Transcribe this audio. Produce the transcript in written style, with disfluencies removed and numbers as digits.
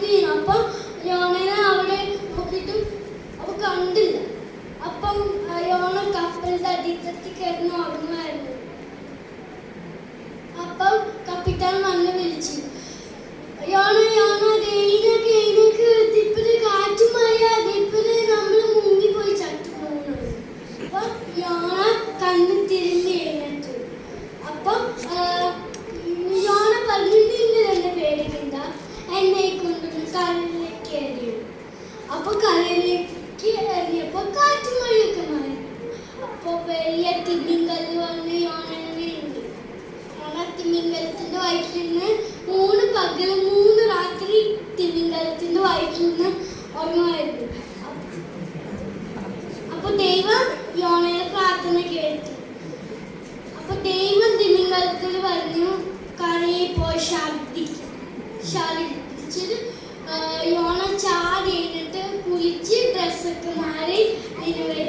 വീണു. അപ്പം യോണനെ അവിടെ നോക്കിയിട്ട് അവ കണ്ടില്ല. അപ്പം യോണ കപ്പലിന്റെ അടിത്തട്ടി കിടന്ന് ഉറങ്ങുമായിരുന്നു. അപ്പം കപ്പിത്താൻ വന്ന് വിളിച്ചു, യോണ യോണ എഴുന്നേക്ക് എഴുന്നേക്ക്, ഇപ്പഴേ കാറ്റും മഴ, ഇപ്പഴേ നമ്മൾ മുങ്ങിപ്പോയി ചത്തു പോകുന്നു. അപ്പം യോണ കണ്ണ് തിരിഞ്ഞ് എഴുന്നേറ്റു. അപ്പം യോണ പറഞ്ഞു, നിങ്ങൾ എന്നെ പേടിക്കണ്ട, എന്നെ കൊണ്ടൊന്ന് കടലിലേക്ക് എറിയും. അപ്പൊ കടലിലേക്ക് എറിയപ്പോ കാറ്റും മഴയൊക്കെ മാറി. അപ്പൊ വലിയ തിമിംഗലം വന്ന് യോണനെ വീഴ്ത്തി. തിമിംഗലത്തിന്റെ വയറ്റിൽ നിന്ന് 3 പകല് 3 രാത്രി തിമിംഗലത്തിന്റെ വയറ്റിൽ നിന്ന് ഉറങ്ങുമായിരുന്നു. അപ്പൊ ദൈവം യോണയുടെ പ്രാർത്ഥന കേട്ടു. അപ്പൊ ദൈവം തിമിംഗലത്തിൽ പറഞ്ഞു, കരയിൽ പോയി യോണ ചാടി എഴുന്നിട്ട് കുളിച്ച് ഡ്രസ്സൊക്കെ മാറി നിലവിലേക്ക്